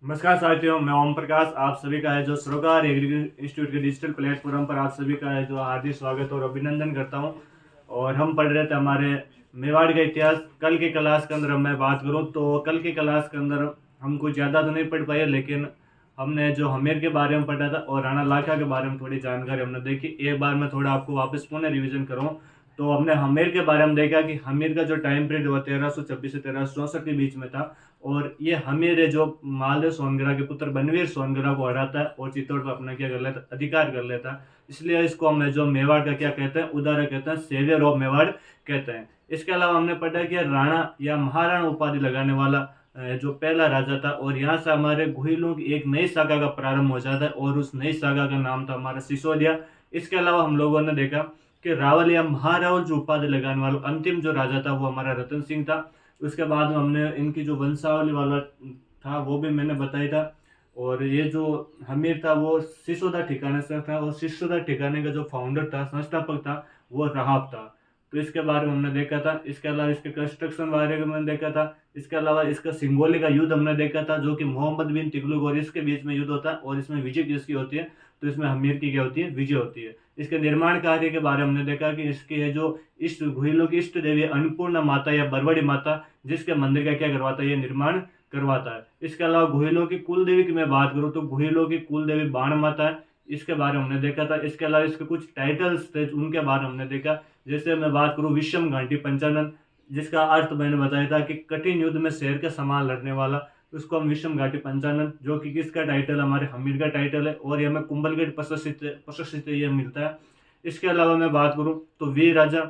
नमस्कार साथियों, मैं ओम प्रकाश। आप सभी का है जो सरोकार एग्री इंस्टीट्यूट के डिजिटल प्लेटफॉर्म पर आप सभी का है जो हार्दिक स्वागत और अभिनंदन करता हूं। और हम पढ़ रहे थे हमारे मेवाड़ का इतिहास। कल की क्लास के अंदर मैं बात करूं तो कल की क्लास के अंदर हम कुछ ज़्यादा तो नहीं पढ़ पाए, लेकिन हमने जो हमीर के बारे में पढ़ा था और राणा लाखा के बारे में थोड़ी जानकारी हमने देखी। एक बार मैं थोड़ा आपको वापस पुनः रिवीजन करूँ तो हमने हमीर के बारे में देखा कि हमीर का जो टाइम पीरियड हुआ 1326 से 1364 के बीच में था। और ये हमीर है जो मालदेव सोनगरा के पुत्र बनवीर सोनगरा को हराता है और चित्तौड़ पर अपना क्या कर लेता, अधिकार कर लेता है। इसलिए इसको हम जो मेवाड़ का क्या कहते हैं, उदाहरण कहते हैं, सेवियर ऑफ मेवाड़ कहते हैं। इसके अलावा हमने पढ़ा कि राणा या महाराणा उपाधि लगाने वाला जो पहला राजा था, और यहाँ से हमारे गुहिलों की एक नई सागा का प्रारंभ हो जाता है और उस नई सागा का नाम था हमारा सिसोदिया। इसके अलावा हम लोगों ने देखा कि रावल या महारावल जो उपाधि लगाने वाला अंतिम जो राजा था वो हमारा रतन सिंह था। उसके बाद में हमने इनकी जो वंशावली वाला था वो भी मैंने बताया था। और ये जो हमीर था वो सिसोदा ठिकाने से था, और सिसोदा ठिकाने का जो फाउंडर था, संस्थापक था, वो रहाब था। तो इसके बारे में हमने देखा था। इसके अलावा इसके कंस्ट्रक्शन बारे में हमने देखा था। इसके अलावा इसका सिंगोली का युद्ध हमने देखा था, जो कि मोहम्मद बिन तुगलक और इसके बीच में युद्ध होता है, और इसमें विजय किसकी होती है, तो इसमें हमीर की क्या होती है, विजय होती है। इसके निर्माण कार्य के बारे में हमने देखा कि इसकी है जो इष्ट गुहिलों की इष्ट देवी अन्नपूर्णा माता या बरवड़ी माता, जिसके मंदिर का क्या करवाता है, ये निर्माण करवाता है। इसके अलावा गुहिलों की कुल देवी की मैं बात करूँ तो गुहिलों की कुल देवी बाण माता है। इसके बारे में हमने देखा था। इसके अलावा इसके कुछ टाइटल्स थे उनके बारे में हमने देखा। जैसे मैं बात करूँ विषम घाटी पंचानन, जिसका अर्थ मैंने बताया था कि कठिन युद्ध में शेर के समान लड़ने वाला, उसको हम विषम घाटी पंचानन, जो कि किसका टाइटल, हमारे हमीर का टाइटल है, और ये हमें कुंभलगढ़ प्रशस्ति से ये मिलता है। इसके अलावा मैं बात करूँ तो वीर राजा,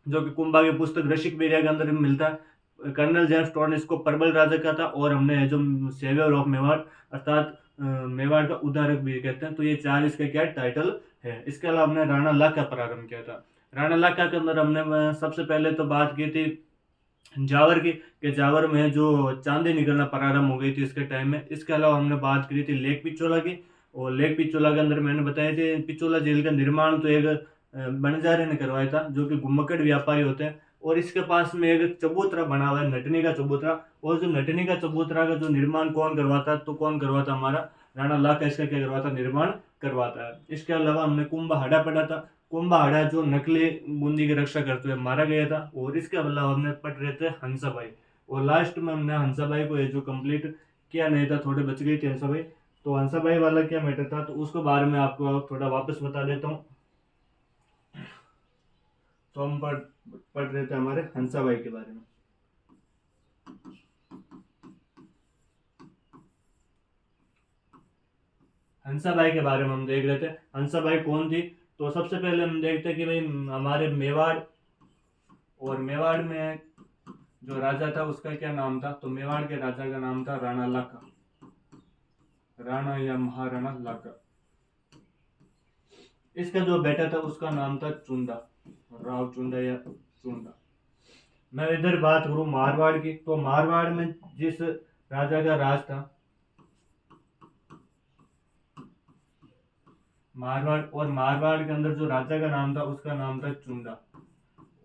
जो कि कुंभा की पुस्तक रसिक बेरिया के अंदर मिलता है। कर्नल जेम्स टॉर्न इसको प्रबल राजा का था, और हमने जो सेवियर ऑफ मेवाड़ अर्थात मेवाड़ का उद्धारक भी कहते हैं। तो ये चार इसके क्या टाइटल है। इसके अलावा हमने राणा लाखा प्रारंभ किया था। राणा लाखा के अंदर हमने सबसे पहले तो बात की थी जावर की, कि जावर में जो चांदी निकलना प्रारंभ हो गई थी इसके टाइम में। इसके अलावा हमने बात करी थी लेक पिचोला की, और लेक पिचोला के अंदर मैंने बताया थे पिचोला झील का निर्माण तो एक बंजारे ने करवाया था, जो कि गुम्मकड़ व्यापारी होते हैं। और इसके पास में एक चबूतरा बना हुआ है, नटनी का चबूतरा। और जो नटनी का चबूतरा का जो निर्माण कौन करवाता, तो कौन करवाता, हमारा राणा लाखा इसका क्या करवाता, निर्माण करवाता है। इसके अलावा हमने कुंभहाड़ा पढ़ा था। कुंभहाड़ा जो नकली बूंदी की रक्षा करते हुए मारा गया था। और इसके अलावा हमने पढ़ रहे थे हंसाबाई, और लास्ट में हमने हंसाबाई को ये जो कंप्लीट किया नहीं था, थोड़े बच गई थी हंसाबाई। तो हंसाबाई वाला क्या मैटर था, तो उसके बारे में आपको थोड़ा वापस बता देता हूँ। तो हम पढ़ रहे थे हमारे हंसाबाई के बारे में। हंसाबाई के बारे में हम देख रहे थे। हंसाबाई कौन थी, तो सबसे पहले हम देखते हैं कि भाई हमारे मेवाड़, और मेवाड़ में जो राजा था उसका क्या नाम था, तो मेवाड़ के राजा का नाम था राणा लाखा, राणा या महाराणा लाखा। इसका जो बेटा था उसका नाम था चुंडा, राव चुंडा या चुंडा। मैं इधर बात करूं मारवाड़ की, तो मारवाड़ में जिस राजा का राज था, मारवाड़, और मारवाड़ के अंदर जो राजा का नाम था उसका नाम था चुंडा।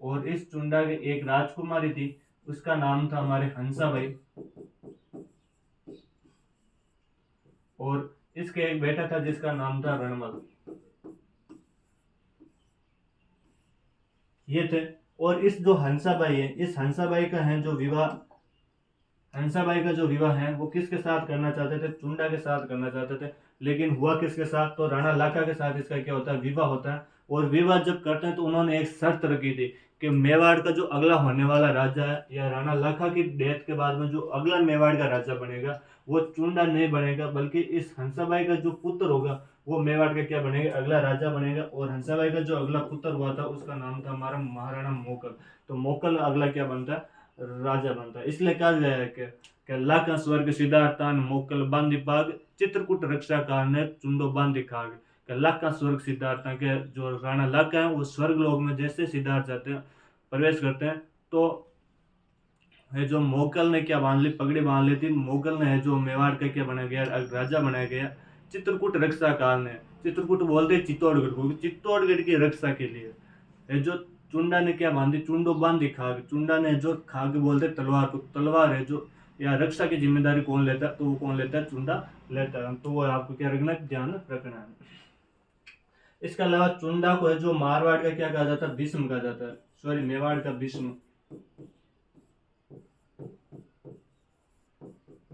और इस चुंडा के एक राजकुमारी थी, उसका नाम था हमारे हंसाबाई। और इसके एक बेटा था जिसका नाम था रणमल। ये थे। और इस जो हंसाबाई है, इस हंसाबाई का है जो विवाह, हंसाबाई का जो विवाह है वो किसके साथ करना चाहते थे, चुंडा के साथ करना चाहते थे। लेकिन हुआ किसके साथ, तो राणा लाखा के साथ इसका क्या होता है, विवाह होता है। और विवाह जब करते हैं तो उन्होंने एक शर्त रखी थी कि मेवाड़ का जो अगला होने वाला राजा है, या राणा लाखा की डेथ के बाद में जो अगला मेवाड़ का राजा बनेगा, वो चुंडा नहीं बनेगा, बल्कि इस हंसाबाई का जो पुत्र होगा वो मेवाड़ का क्या बनेगा, अगला राजा बनेगा। और हंसाबाई का जो अगला पुत्र हुआ था उसका नाम था हमारा महाराणा मोकल। तो मोकल अगला क्या बनता है, राजा बनता है। इसलिए कहा गया है कि लाखा स्वर्ग सिद्धार्थान मोकल बांधि पाग, चित्रकूट रक्षा कारणे चुंडो बांधि खाग। कि लाखा स्वर्ग सिद्धार्थ के जो राणा लाखा है वो स्वर्ग लोक में जैसे सिद्धार्थ जाते हैं, प्रवेश करते हैं, तो है जो मोगल ने क्या बांध ली, पगड़ी बांध ली थी। मोगल ने है जो मेवाड़ का क्या बनाया गया, राजा बनाया गया चित्रकूट रक्षा काल ने। चित्रकूट बोलते चित्तौड़गढ़ को, चित्तौड़गढ़ की रक्षा के लिए है जो चुंडा ने क्या बांधी, चुंडो बांधी खाग। चुंडा ने जो खाग बोलते तलवार को, तलवार है जो या रक्षा की जिम्मेदारी कौन लेता है, तो वो कौन लेता है, चुंडा लेता है। तो वो आपको क्या रखना है, ध्यान रखना है। इसके अलावा चुंडा को है जो मारवाड़ का क्या कहा जाता है, भीष्म कहा जाता है, सॉरी मेवाड़ का भीष्म,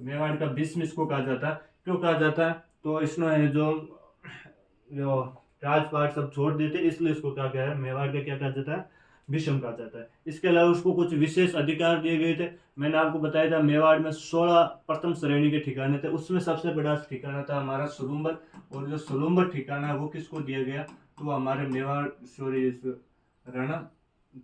मेवाड़ का भीष्म इसको कहा जाता है। क्यों कहा जाता है, तो इसने जो राजपाट सब छोड़ देते इसलिए इसको क्या कहा है, मेवाड़ का क्या कहा जाता है, भीष्म कहा जाता है। इसके अलावा उसको कुछ विशेष अधिकार दिए गए थे। मैंने आपको बताया था मेवाड़ में 16 प्रथम श्रेणी के ठिकाने थे, उसमें सबसे बड़ा ठिकाना था हमारा सुलुम्बर, और जो सुलुम्बर ठिकाना है वो किसको दिया गया, तो हमारे मेवाड़ सॉरी राणा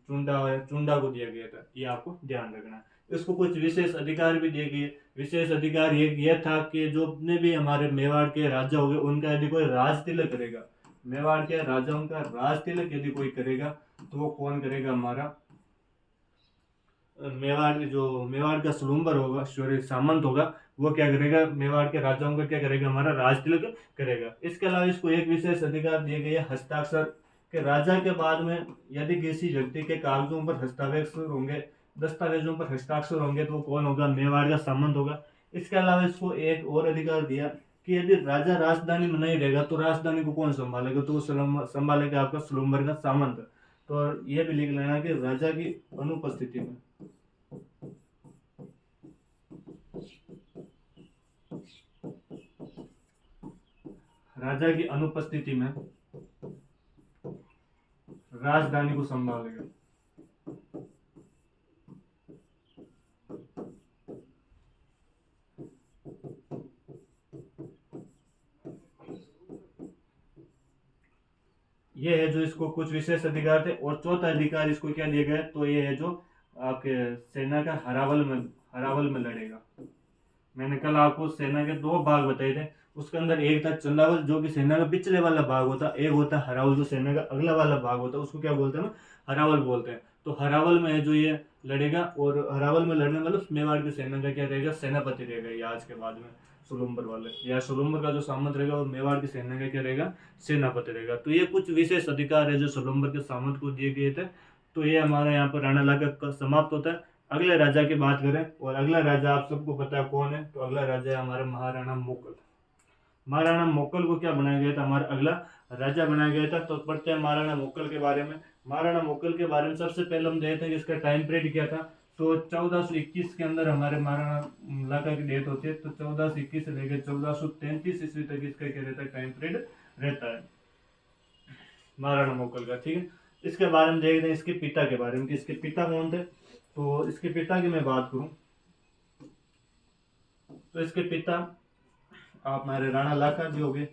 चुंडा को दिया गया था। ये आपको ध्यान रखना है। इसको कुछ विशेष अधिकार भी दिए गए। विशेष अधिकार ये था कि जो अपने भी हमारे मेवाड़ के राजा हो गए उनका यदि कोई राज तिलक करेगा, मेवाड़ के राजाओं का राज तिलक यदि कोई करेगा तो वो कौन करेगा, हमारा मेवाड़ का सुलुम्बर होगा, सॉरी सामंत होगा, वो क्या करेगा, मेवाड़ के राजाओं का क्या करेगा, हमारा राज तिलक करेगा। इसके अलावा इसको एक विशेष अधिकार दिए गए हस्ताक्षर के, राजा के बाद में यदि किसी व्यक्ति के कागजों पर हस्ताक्षर होंगे, दस्तावेजों पर हस्ताक्षर होंगे तो कौन होगा, मेवाड़ का सामंत होगा। इसके अलावा इसको एक और अधिकार दिया कि यदि राजा राजधानी में नहीं रहेगा तो राजधानी को कौन संभालेगा, तो संभालेगा आपका सुलुम्बर का सामंत। तो ये भी लिख लेना कि राजा की अनुपस्थिति में, राजा की अनुपस्थिति में राजधानी को संभालेगा। ये है जो इसको कुछ विशेष अधिकार थे। और चौथा अधिकार इसको क्या दिया गया, तो ये है जो आपके सेना का हरावल में लड़ेगा। मैंने कल आपको सेना के दो भाग बताए थे, उसके अंदर एक था चंदावल जो कि सेना का पिछले वाला भाग होता, एक होता हरावल जो सेना का अगला वाला भाग होता, उसको क्या बोलते हैं ना, हरावल बोलते हैं। तो हरावल में है जो ये लड़ेगा, और हरावल में लड़ने वाला मेवाड़ की सेना का क्या रहेगा, सेनापति रहेगा। ये आज के बाद में सुलुम्बर वाले या सुलुम्बर का जो सामंत रहेगा, और मेवाड़ की सेना का क्या रहेगा, सेनापति रहेगा। तो ये कुछ विशेष अधिकार है जो सुलुम्बर के सामंत को दिए गए थे। तो ये हमारे यहाँ पर राणा लाका समाप्त होता है। अगले राजा की बात करें, और अगला राजा आप सबको पता है कौन है, तो अगला राजा है हमारा महाराणा मोकल। महाराणा मोकल को क्या बनाया गया था, हमारा अगला राजा बनाया गया था। तो पढ़ते हैं महाराणा मोकल के बारे में। महाराणा मोकल के बारे में सबसे पहले हम देखते हैं कि इसका टाइम पीरियड क्या था। तो 1421 के अंदर हमारे महाराणा लाका की डेथ होती है। तो 1421 से लेकर 1433 ईस्वी तक इसका क्या रहता है, टाइम पीरियड रहता है महाराणा मोकल का। ठीक है, इसके बारे में देखते हैं इसके पिता के बारे में कि इसके पिता कौन थे। तो इसके पिता की मैं बात करूं तो इसके पिता आप हमारे राणा लाका जी हो गए,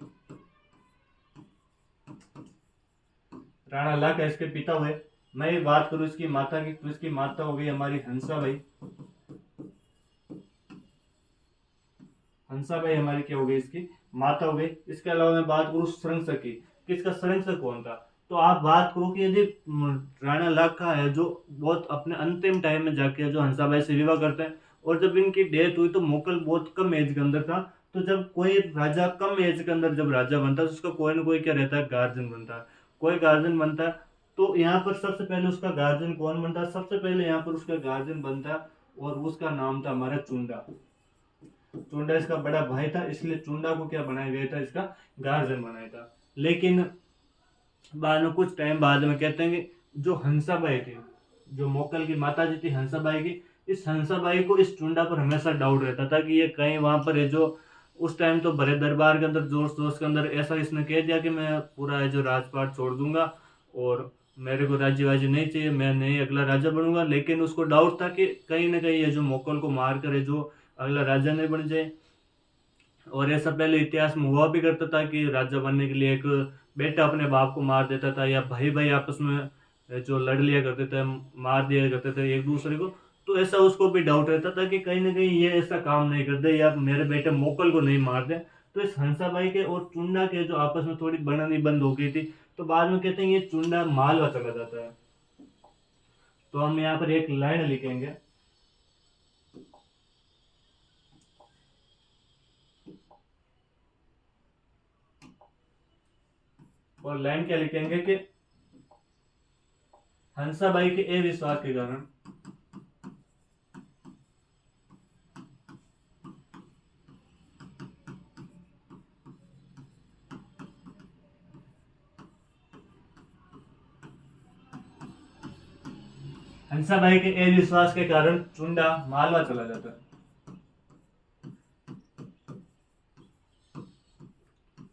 राणा लाका इसके पिता हुए। मैं बात करूं इसकी माता की, तो इसकी माता हो गई हमारी हंसाबाई। हंसाबाई हमारी क्या हो गई, इसकी माता हो गई। इसके अलावा मैं बात करूं सरंगसर की, किसका सरंगसर कौन था। तो आप बात करो कि यदि राणा लाखा है जो बहुत अपने अंतिम टाइम में जाके जो हंसाबाई से विवाह करते हैं, और जब इनकी डेथ हुई तो मोकल बहुत कम एज के अंदर था। तो जब कोई राजा कम एज के अंदर जब राजा बनता है तो उसका कोई ना कोई क्या रहता है, गार्जियन बनता है, कोई गार्जियन बनता है। तो यहाँ पर सबसे पहले उसका गार्जियन कौन बनता है, सबसे पहले यहाँ पर उसका गार्जियन बनता है, और उसका नाम था हमारा चुंडा। चुंडा इसका बड़ा भाई था, इसलिए चुंडा को क्या बनाया गया था, इसका गार्जियन बनाया था। लेकिन बाद में कुछ टाइम बाद में कहते हैं कि जो हंसाबाई थी, जो मोकल की माता जी थी हंसाबाई की, इस हंसाबाई को इस चुंडा पर हमेशा डाउट रहता था कि ये कहीं वहां पर है जो उस टाइम तो बड़े दरबार के अंदर जोश जोश के अंदर ऐसा इसने कह दिया कि मैं पूरा है जो राजपाट छोड़ दूंगा और मेरे को राज्य वाजी नहीं चाहिए, मैं नहीं अगला राजा बनूंगा। लेकिन उसको डाउट था कि कहीं ना कहीं ये जो मोकल को मार कर है जो अगला राजा नहीं बन जाए। और ऐसा पहले इतिहास में हुआ भी करता था कि राजा बनने के लिए एक बेटा अपने बाप को मार देता था, या भाई भाई आपस में जो लड़ लिया करते थे, मार दिया करते थे एक दूसरे को। तो ऐसा उसको भी डाउट रहता था कि कहीं ना कहीं ये ऐसा काम नहीं करते या मेरे बेटे मोकल को नहीं मार दे। तो इस हंसाबाई के और चुंडा के जो आपस में थोड़ी बननी बंद हो गई थी। तो बाद में कहते हैं ये चुंडा मालवा चला जाता है। तो हम यहाँ पर एक लाइन लिखेंगे, और लाइन क्या लिखेंगे कि हंसाबाई के अविश्वास के कारण हंसाबाई के अविश्वास के कारण चुंडा मालवा चला जाता है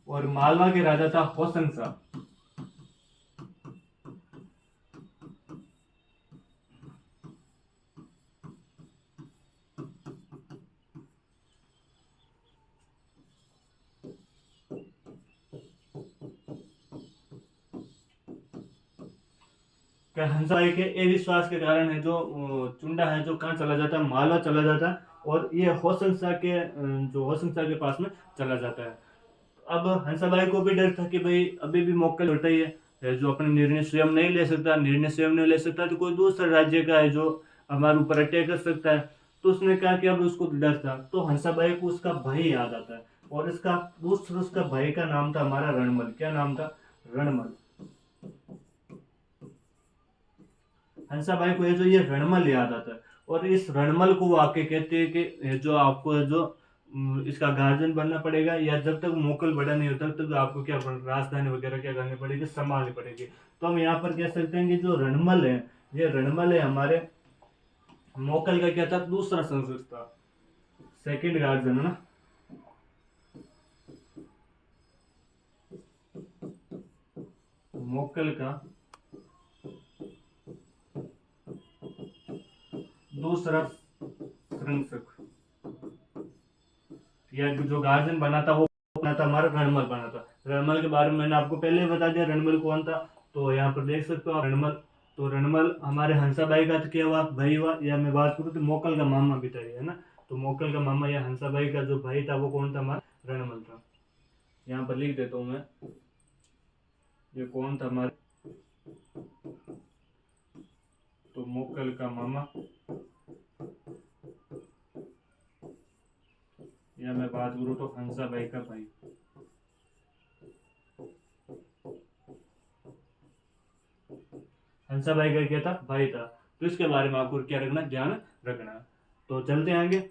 और मालवा के राजा था होसन शाह। हंसाबाई के अविश्वास के कारण है जो चुंडा है जो कहाँ चला जाता है, मालवा चला जाता है और ये होसन शाह के जो होसन शाह के पास में चला जाता है। अब हंसाबाई को भी डर था कि भाई अभी भी मौका लौटा ही है, जो अपने निर्णय स्वयं नहीं ले सकता, निर्णय स्वयं नहीं ले सकता तो कोई दूसरा राज्य का है जो हमारे ऊपर अटैक कर सकता है। तो उसने कहा कि अब उसको डर था, तो हंसाबाई को उसका भाई याद आता है और इसका दूसरा उसका भाई का नाम था हमारा रणमल। क्या नाम था? रणमल। हंसाबाई को ये जो ये रणमल याद आता है और इस रणमल को वो आके कहते हैं कि ये जो आपको जो इसका गार्जियन बनना पड़ेगा, या जब तक मोकल बड़ा नहीं होता तब तक आपको क्या राजधानी वगैरह क्या करनी पड़ेगी, संभालनी पड़ेगी। तो हम यहाँ पर कह सकते हैं कि जो रणमल है, ये रणमल है हमारे मोकल का क्या था, दूसरा संस्कृत था, सेकंड गार्जियन है ना। मोकल का दूसरा संरक्षक या जो गार्जियन बना था वो बना था हमारा रणमल बना था। रणमल के बारे में मैंने आपको पहले ही बता दिया रणमल कौन था, तो यहाँ पर देख सकते हो आप रणमल। तो रणमल हमारे हंसाबाई का तो क्या हुआ, भाई हुआ, या मैं बात करूँ तो मोकल का मामा भी था, है ना। तो मोकल का मामा या हंसाबाई का जो भाई था वो कौन था, हमारा रणमल था। यहाँ पर लिख देता हूँ मैं, ये कौन था हमारे, तो मोकल का मामा, या मैं बात करूँ तो हंसाबाई का भाई। हंसाबाई का क्या था, भाई था। तो इसके बारे में आपको क्या रखना, ध्यान रखना। तो चलते हैं आगे।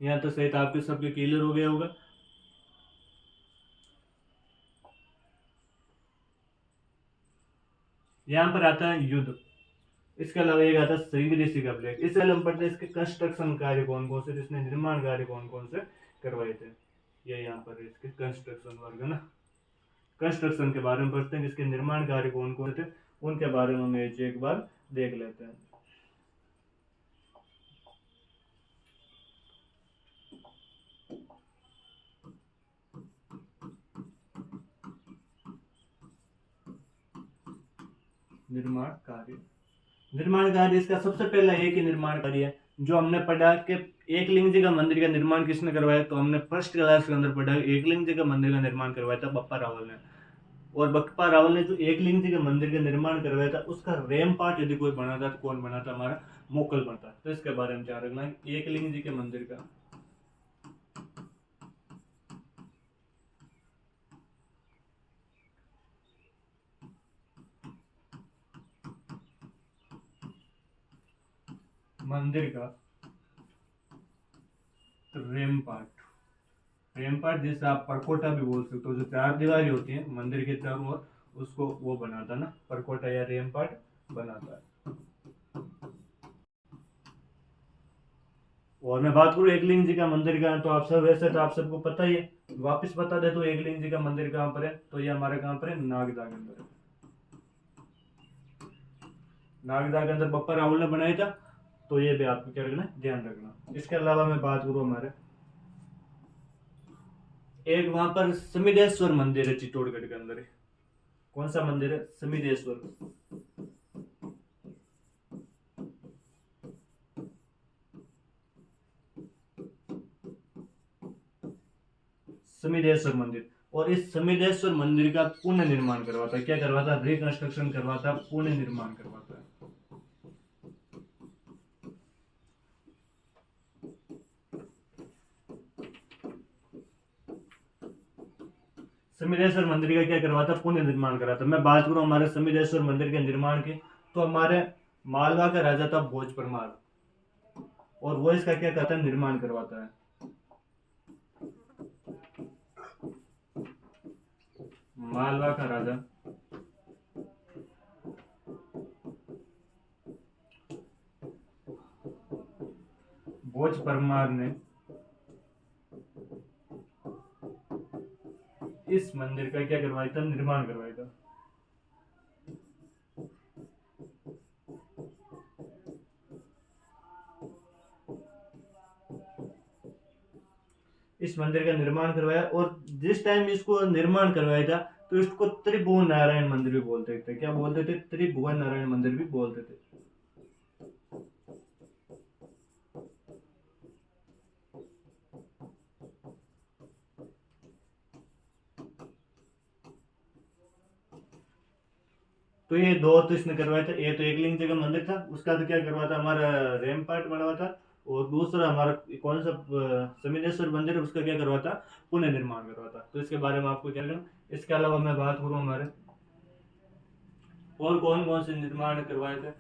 यहाँ तो सहित आपके सबके क्लियर हो गया होगा। यहाँ पर आता है युद्ध, इसके अलावा एक आता है श्रृंगदेशी का प्लेग। इससे हम पढ़ते हैं इसके कंस्ट्रक्शन कार्य कौन कौन से, जिसने निर्माण कार्य कौन कौन से करवाए थे। ये यहाँ पर इसके कंस्ट्रक्शन वर्ग है ना, कंस्ट्रक्शन के बारे में पढ़ते हैं, इसके निर्माण कार्य कौन कौन थे उनके बारे में हम एक बार देख लेते हैं। निर्माण कार्य, निर्माण कार्य इसका सबसे पहला एक ही निर्माण कार्य है जो हमने पढ़ा कि एकलिंग जी का मंदिर का निर्माण किसने करवाया। तो हमने फर्स्ट क्लास के अंदर पढ़ा एकलिंग जी का मंदिर का निर्माण करवाया था बप्पा रावल ने। और बप्पा रावल ने जो एकलिंग जी के मंदिर का निर्माण करवाया था उसका रैम पार्ट यदि कोई बना था तो कौन बना था, हमारा मोकल बनता। तो इसके बारे में ध्यान रखना है एकलिंग जी के मंदिर का मंदिर का रेमपाट, रेमपाट जिसे आप परकोटा भी बोल सकते हो, जो चार दीवारी होती है मंदिर के चारों ओर, उसको वो बनाता ना, परकोटा या रेमपाट बनाता है। और मैं बात करूँ एकलिंग जी का मंदिर का, तो आप सब वैसे तो आप सबको पता ही है, वापस बता दे तो एकलिंग जी का मंदिर कहाँ पर है, तो ये हमारे कहाँ पर है, नागदा के अंदर है। नागदा के अंदर बप्पा राहुल ने बनाया था। तो ये भी आपको क्या रखना, ध्यान रखना। इसके अलावा मैं बात करूँ हमारे एक वहां पर समिदेश्वर मंदिर है चित्तौड़गढ़ के अंदर। कौन सा मंदिर है, समिदेश्वर। समिदेश्वर मंदिर, और इस समिदेश्वर मंदिर का पुनः निर्माण करवाता है, क्या करवाता है, रिकंस्ट्रक्शन करवाता, पुनः निर्माण करवाता है। समिदेश्वर मंदिर का क्या करवाता, पुनः निर्माण कराता। मैं बात करूं हमारे समिदेश्वर मंदिर के निर्माण की, तो हमारे मालवा का राजा था भोज परमार, और वो इसका क्या करता है, निर्माण करवाता है। मालवा का राजा कोच परमार ने इस मंदिर का क्या करवाया था, निर्माण करवाया था। इस मंदिर का निर्माण करवाया, और जिस टाइम इसको निर्माण करवाया था तो इसको त्रिभुवन नारायण मंदिर भी बोलते थे। क्या बोलते थे? त्रिभुवन नारायण मंदिर भी बोलते थे। तो ये दो तो इसने करवाया था। ये तो एक लिंग जगह मंदिर था, उसका तो क्या करवा था, हमारा रैमपार्ट बनवा था। और दूसरा हमारा कौन सा समिनेश्वर मंदिर है, उसका क्या करवा था, पुनर्निर्माण करवा था। तो इसके बारे में आपको क्या लगना। इसके अलावा मैं बात करूँ हमारे और कौन कौन से निर्माण करवाए थे।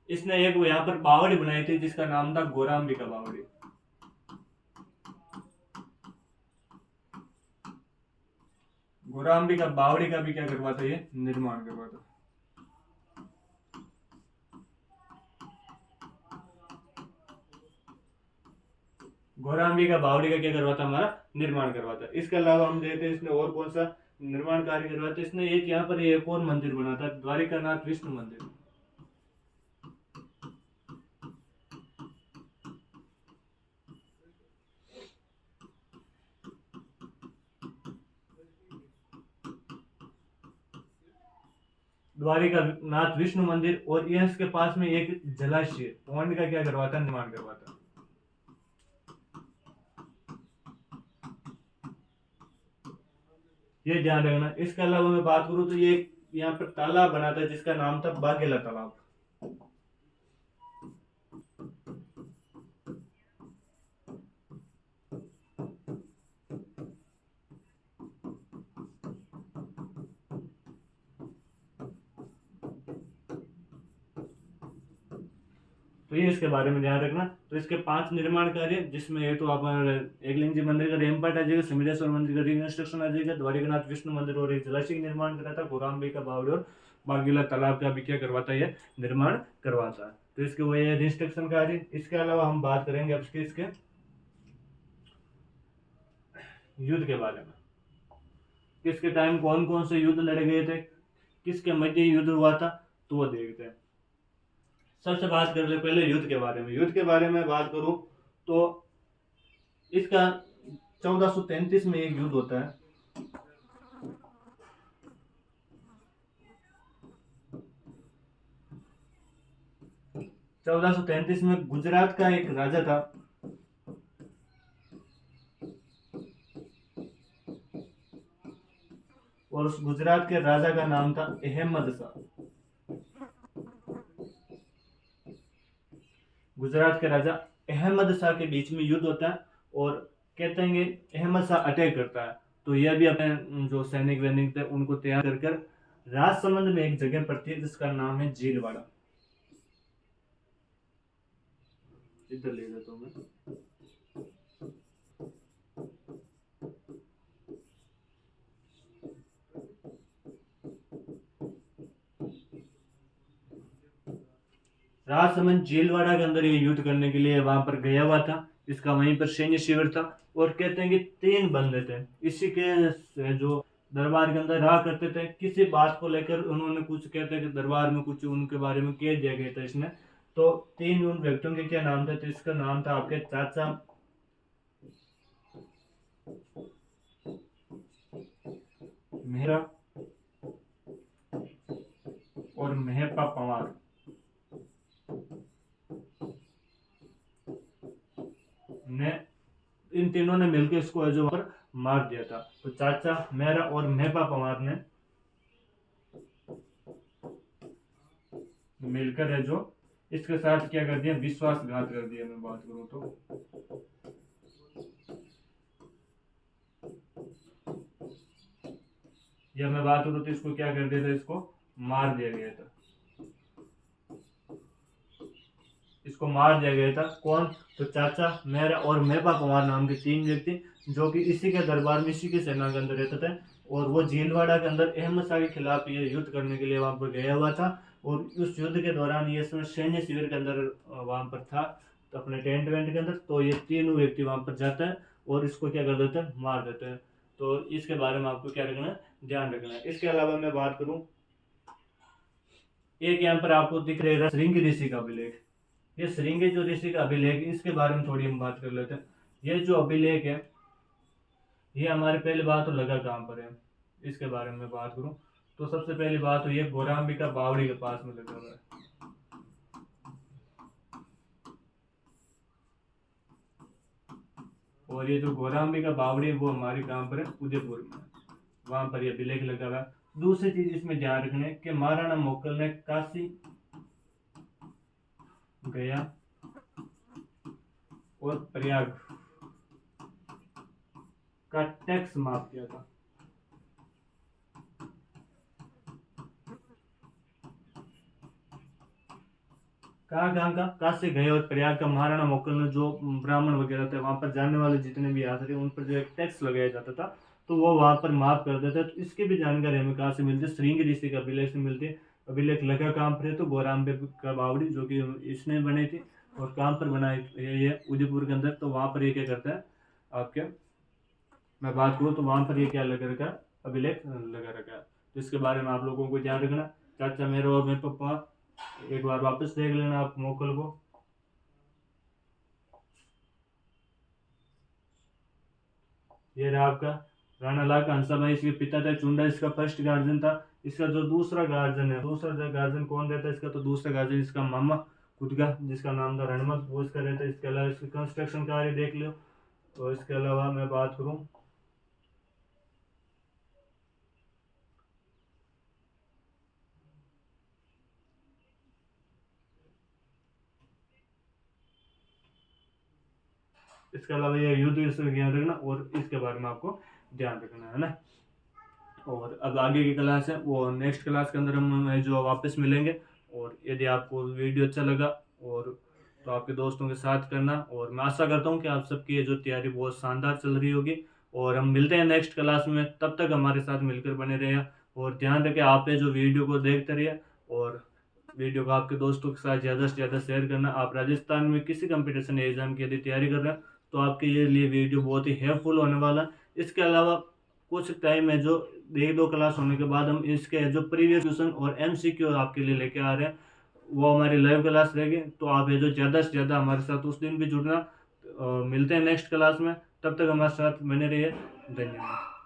इसने एक यहाँ पर बावड़ी बनाई थी जिसका नाम था गौराम्बिका बावड़ी। गौराम्बिका बावड़ी का भी क्या करवाता, ये निर्माण करवाता। गौराम्बिका बावड़ी का क्या करवाता, हमारा निर्माण करवाता। इसके अलावा हम देखते हैं इसने और कौन सा निर्माण कार्य करवाता। इसने एक यहाँ पर एक और मंदिर बना था, द्वारिकानाथ विष्णु मंदिर। द्वारिकानाथ विष्णु मंदिर, और यह इसके पास में एक जलाशय पौंड का क्या करवाता, निर्माण करवाता। ये ध्यान रखना। इसके अलावा मैं बात करूं तो ये यहाँ पर तालाब बना था जिसका नाम था बाघेला तालाब। तो ये इसके बारे में ध्यान रखना। तो इसके 5 निर्माण कार्य, जिसमें ये तो आप एकलिंग जी मंदिर का रेमपाट आ जाएगा, सिमलेश्वर मंदिर का रिकंस्ट्रक्शन आ जाएगा, द्वारिकानाथ विष्णु मंदिर और एक जलाशय निर्माण करा था, गौराम्बिका बावड़ी और बाघेला तालाब का भी क्या करवाता है, निर्माण करवाता है। तो इसके वो ये रिकंस्ट्रक्शन कार्य। इसके अलावा हम बात करेंगे अब इसके युद्ध के बारे में। किसके टाइम कौन कौन से युद्ध लड़े गए थे, किसके मध्य युद्ध हुआ था, तो वो देखते हैं। सबसे बात कर ले पहले युद्ध के बारे में। युद्ध के बारे में बात करूं तो इसका 1433 में एक युद्ध होता है। चौदह सौ तैंतीस में गुजरात का एक राजा था, और उस गुजरात के राजा का नाम था अहमद शाह। गुजरात के राजा अहमद शाह के बीच में युद्ध होता है, और कहते हैं कि अहमद शाह अटैक करता है। तो यह भी अपने जो सैनिक वैनिक थे उनको तैयार कर राजसमंद में एक जगह पड़ती है जिसका नाम है झीलवाड़ा। इधर ले जाता हूँ मैं। राजसमंद झीलवाड़ा के अंदर ये युद्ध करने के लिए वहां पर गया हुआ था। इसका वहीं पर सैन्य शिविर था, और कहते हैं कि 3 बंदे थे इसी के जो दरबार के अंदर रहा करते थे। किसी बात को लेकर उन्होंने कुछ, कहते हैं कि दरबार में कुछ उनके बारे में कह दिया गया था इसने। तो 3 उन व्यक्तियों के क्या नाम थे, तो इसका नाम था आपके चाचा मेहरा और मेहपा पवार ने, इन तीनों ने मिलकर इसको जो पर मार दिया था। तो चाचा मेहरा और मेहपा पवार ने मिलकर है जो इसके साथ क्या कर दिया, विश्वासघात कर दिया। मैं बात करूं तो या मैं बात करूं तो इसको क्या कर दिया था, इसको मार दिया गया था। इसको मार दिया गया था। कौन? तो चाचा मेहरा और मेहपा पवार नाम के 3 व्यक्ति, जो कि इसी के दरबार में, इसी की सेना के अंदर रहते थे। और वो झीलवाड़ा के अंदर अहमद शाह के खिलाफ ये युद्ध करने के लिए वहाँ पर गया हुआ था। और उस युद्ध के दौरान ये सैन्य शिविर के अंदर वहाँ पर था, तो अपने टेंट वेंट के अंदर, तो ये तीनों व्यक्ति वहाँ पर जाता है और इसको क्या कर देते हैं, मार देते हैं। तो इसके बारे में आपको क्या रखना है, ध्यान रखना है। इसके अलावा मैं बात करूँ, एक यहाँ पर आपको दिख रहेगा श्रृंग ऋषि का अभिलेख। ये श्रृंग जो ऋषि का अभिलेख, इसके बारे में थोड़ी हम बात कर लेते हैं। ये जो अभिलेख है, ये हमारे पहली बात तो लगा कहाँ पर है, इसके बारे में बात करूं तो सबसे पहली बात तो ये गौरांबिका बावड़ी के पास में लगा हुआ है। और ये जो गौरांबिका बावड़ी है वो हमारे कहाँ पर है, उदयपुर में, वहां पर ये अभिलेख लगा हुआ है। दूसरी चीज इसमें ध्यान रखने कि महाराणा मोकल ने काशी, गया और प्रयाग का टैक्स माफ किया था। कहाँ का, काशी, गया और प्रयाग का महाराणा मोकल ने जो ब्राह्मण वगैरह थे वहां पर जाने वाले जितने भी आते थे उन पर जो एक टैक्स लगाया जाता था, तो वो वहां पर माफ कर देते। तो इसकी भी जानकारी हमें कहाँ से मिलती है, श्रृंग ऋषि का अभिलेख से मिलती है। अभिलेख लगा कहाँ पर है, तो गौरांबिका बावड़ी जो कि इसने बनाई थी। और कहाँ पर बनाई, ये उदयपुर के अंदर। तो वहां पर ये क्या करता है, आपके मैं बात करूँ तो वहां पर ये क्या लगा रखा है, अभिलेख लगा रखा है। तो इसके बारे में आप लोगों को ध्यान रखना। चाचा मेरे और मेरे पापा, एक बार वापस देख लेना आप मोकल को। ये रहा आपका राणा लाखा हंसाभाई, इसके पिता थे। चुंडा इसका फर्स्ट गार्जियन था। इसका जो दूसरा गार्जियन है, दूसरा गार्जियन कौन रहता है इसका, तो दूसरा गार्जियन इसका मामा खुद का, जिसका नाम था रणमल, वो इसका रहता है। इसके अलावा इसके कंस्ट्रक्शन कार्य देख लो। तो इसके अलावा मैं बात करूँ, इसके अलावा ये युद्ध इसका ध्यान रखना और इसके बारे में आपको ध्यान रखना है ना। और अब आगे की क्लास है वो नेक्स्ट क्लास के अंदर हम जो वापस मिलेंगे। और यदि आपको वीडियो अच्छा लगा और तो आपके दोस्तों के साथ करना। और मैं आशा करता हूँ कि आप सबकी ये जो तैयारी बहुत शानदार चल रही होगी। और हम मिलते हैं नेक्स्ट क्लास में, तब तक हमारे साथ मिलकर बने रहिए। और ध्यान रखें आप ये जो वीडियो को देखते रहिए और वीडियो को आपके दोस्तों के साथ ज़्यादा से ज़्यादा शेयर करना। आप राजस्थान में किसी कंपटीशन या एग्जाम की यदि तैयारी कर रहे हैं तो आपके ये लिए वीडियो बहुत ही हेल्पफुल होने वाला है। इसके अलावा कुछ टाइम है जो 1-2 क्लास होने के बाद हम इसके जो प्रीवियस क्वेश्चन और MCQ आपके लिए लेके आ रहे हैं, वो हमारी लाइव क्लास रहेगी। तो आप ये जो ज़्यादा से ज़्यादा हमारे साथ उस दिन भी जुड़ना। मिलते हैं नेक्स्ट क्लास में, तब तक हमारे साथ बने रहिए। धन्यवाद।